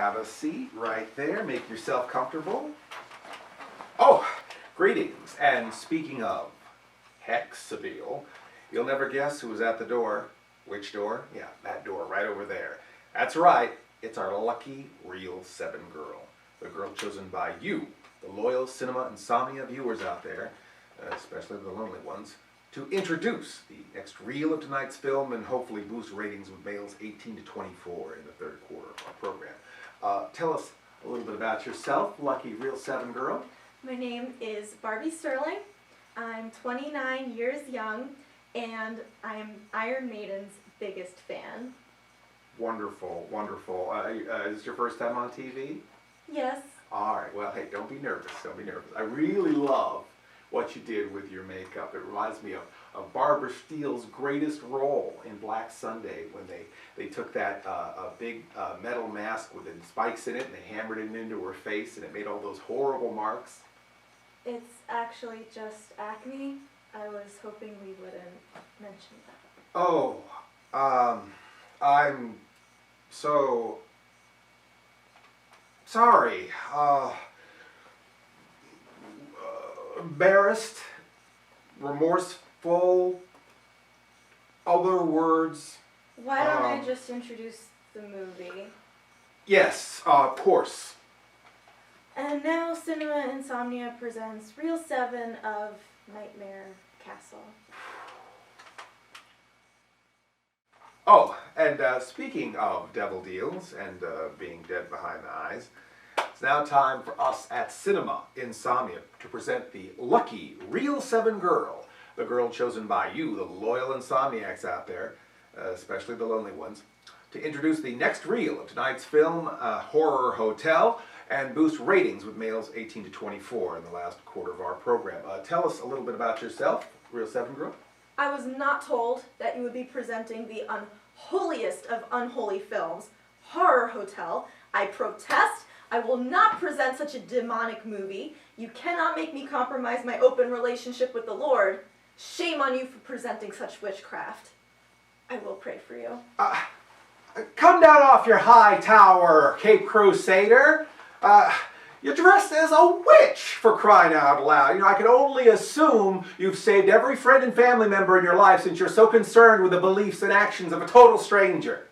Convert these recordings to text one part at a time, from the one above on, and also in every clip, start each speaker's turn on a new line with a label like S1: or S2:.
S1: have a seat right there. Make yourself comfortable. Oh, greetings. And speaking of Hexabile, you'll never guess who was at the door. Which door? Yeah, that door right over there. That's right. It's our lucky Reel 7 girl. The girl chosen by you, the loyal Cinema Insomnia viewers out there, especially the lonely ones, to introduce the next reel of tonight's film and hopefully boost ratings with males 18 to 24 in the third quarter of our program. Tell us a little bit about yourself, lucky Reel 7 girl.
S2: My name is Barbie Sterling. I'm 29 years young, and I'm Iron Maiden's biggest fan.
S1: Wonderful, wonderful. Is this your first time on TV?
S2: Yes.
S1: All right, well, hey, don't be nervous, don't be nervous. I really love what you did with your makeup. It reminds me of Barbara Steele's greatest role in Black Sunday when they took that a big metal mask with spikes in it and they hammered it into her face and it made all those horrible marks.
S2: It's actually just acne. I was hoping we wouldn't mention that.
S1: Oh, I'm so sorry. Embarrassed, remorseful, other words.
S2: Why don't I just introduce the movie?
S1: Yes, of course.
S2: And now Cinema Insomnia presents Reel 7 of Nightmare Castle.
S1: Oh, and speaking of devil deals and being dead behind the eyes, it's now time for us at Cinema Insomnia to present the lucky Reel 7 girl, the girl chosen by you, the loyal insomniacs out there, especially the lonely ones, to introduce the next reel of tonight's film, Horror Hotel, and boost ratings with males 18 to 24 in the last quarter of our program. Tell us a little bit about yourself, Reel 7 girl.
S2: I was not told that you would be presenting the unholiest of unholy films, Horror Hotel. I protest. I will not present such a demonic movie. You cannot make me compromise my open relationship with the Lord. Shame on you for presenting such witchcraft. I will pray for you.
S1: Come down off your high tower, Cape Crusader. You're dressed as a witch, for crying out loud. You know, I can only assume you've saved every friend and family member in your life since you're so concerned with the beliefs and actions of a total stranger.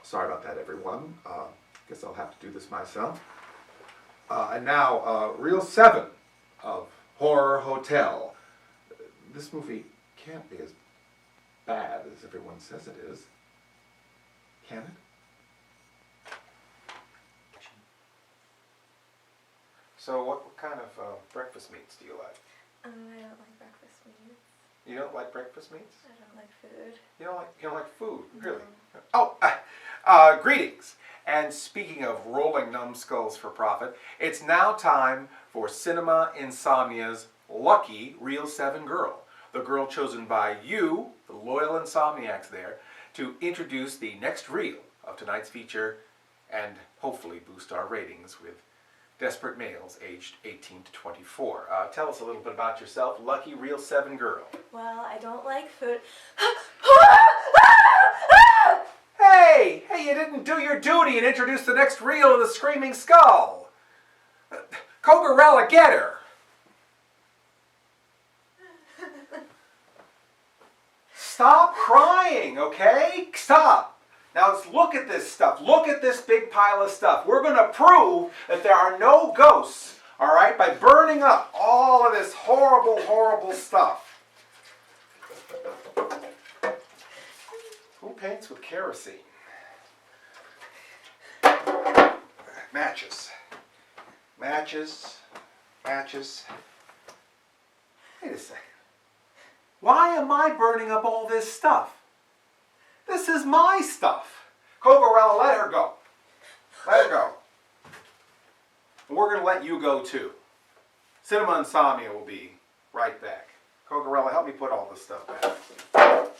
S1: Sorry about that, everyone. Guess I'll have to do this myself. And now, Reel 7 of Horror Hotel. This movie can't be as bad as everyone says it is. Can it? So what kind of breakfast meats do you like?
S2: I don't like breakfast meats.
S1: You don't like breakfast meats?
S2: I don't like food.
S1: You don't like food, really?
S2: No.
S1: Oh, greetings. And speaking of rolling numbskulls for profit, it's now time for Cinema Insomnia's lucky Reel 7 girl, the girl chosen by you, the loyal insomniacs there, to introduce the next reel of tonight's feature and hopefully boost our ratings with desperate males aged 18 to 24. Tell us a little bit about yourself, lucky Reel 7 girl.
S2: Well, I don't like food.
S1: Hey, you didn't do your duty and introduce the next reel of the Screaming Skull. Cogarella, get her. Stop crying, okay? Stop. Now let's look at this stuff. Look at this big pile of stuff. We're going to prove that there are no ghosts, all right, by burning up all of this horrible, horrible stuff. Who paints with kerosene? Matches. Matches. Matches. Wait a second. Why am I burning up all this stuff? This is my stuff. Cogarella, let her go. Let her go. And we're going to let you go too. Cinema Insomnia will be right back. Cogarella, help me put all this stuff back. Oh.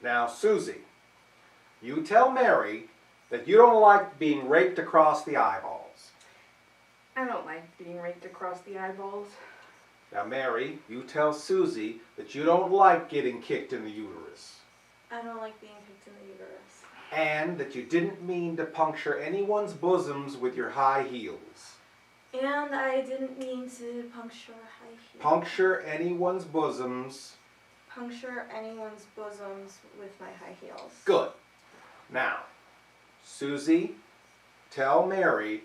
S1: Now, Susie, you tell Mary that you don't like being raked across the eyeballs.
S3: I don't like being raked across the eyeballs.
S1: Now, Mary, you tell Susie that you don't like getting kicked in the uterus.
S2: I don't like being picked in the uterus.
S1: And that you didn't mean to puncture anyone's bosoms with your high heels.
S2: And I didn't mean to puncture high heels.
S1: Puncture anyone's bosoms.
S2: Puncture anyone's bosoms with my high heels.
S1: Good. Now, Susie, tell Mary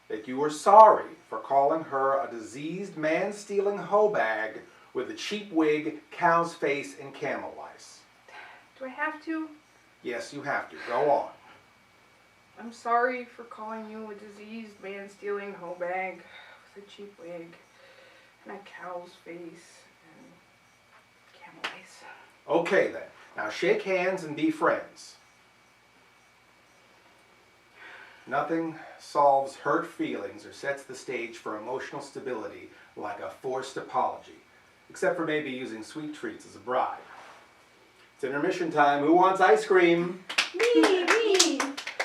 S1: that you are sorry for calling her a diseased man-stealing hoe bag with a cheap wig, cow's face, and camel lice.
S3: Do I have to?
S1: Yes, you have to. Go on.
S3: I'm sorry for calling you a diseased man-stealing hoe bag with a cheap wig and a cow's face and camel lice.
S1: Okay then. Now shake hands and be friends. Nothing solves hurt feelings or sets the stage for emotional stability like a forced apology, except for maybe using sweet treats as a bribe. It's intermission time. Who wants ice cream?
S2: Me!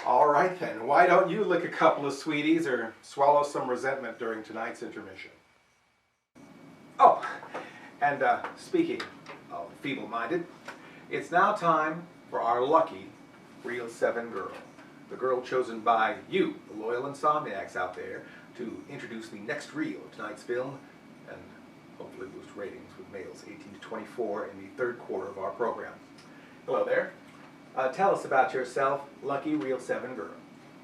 S1: All right then. Why don't you lick a couple of sweeties or swallow some resentment during tonight's intermission? Oh, and speaking of feeble-minded, it's now time for our lucky Reel 7 girl. The girl chosen by you, the loyal insomniacs out there, to introduce the next reel of tonight's film and hopefully boost ratings with males 18 to 24 in the third quarter of our program. Hello there. Tell us about yourself, lucky Reel 7 girl.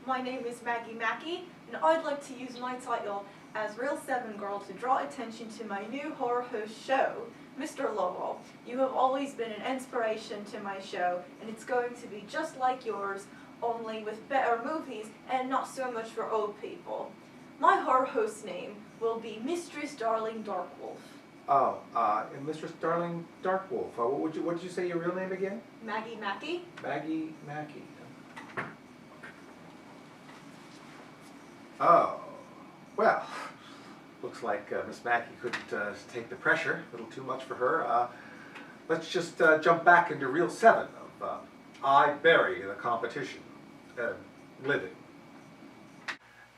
S2: My name is Maggie Mackey, and I'd like to use my title as Reel 7 Girl to draw attention to my new horror host show, Mr. Lobo. You have always been an inspiration to my show, and it's going to be just like yours, only with better movies and not so much for old people. My horror host name will be Mistress Darling Darkwolf.
S1: Oh, and Mistress Darling Darkwolf. What did you say your real name again?
S2: Maggie Mackey?
S1: Maggie Mackey. Oh, well, looks like Miss Mackey couldn't take the pressure. A little too much for her. Let's just jump back into Reel 7 of I Bury the Competition. Living.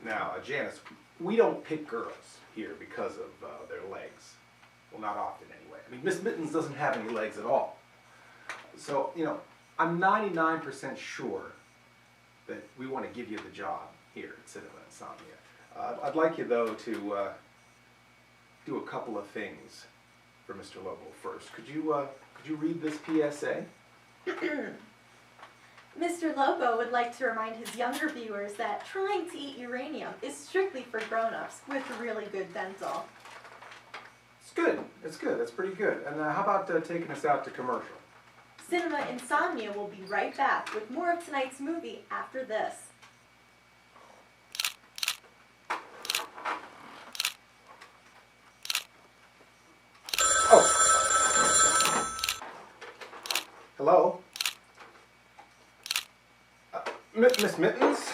S1: Now, Janis, we don't pick girls here because of their legs. Well, not often anyway. I mean, Miss Mittens doesn't have any legs at all. So, I'm 99% sure that we want to give you the job here at Cinema Insomnia. I'd like you, though, to do a couple of things for Mr. Lobo first. Could you read this PSA?
S2: Mr. Lobo would like to remind his younger viewers that trying to eat uranium is strictly for grown-ups with really good dental.
S1: It's good. It's good. That's pretty good. And how about taking us out to commercial?
S2: Cinema Insomnia will be right back with more of tonight's movie after this.
S1: Oh. Hello? Miss Mittens?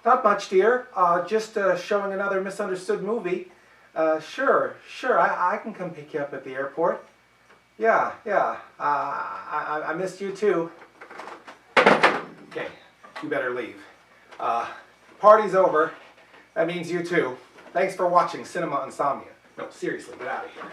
S1: Not much, dear. Just showing another misunderstood movie. Sure, I can come pick you up at the airport. Yeah. I missed you too. Okay, you better leave. Party's over. That means you too. Thanks for watching Cinema Insomnia. No, seriously, get out of here.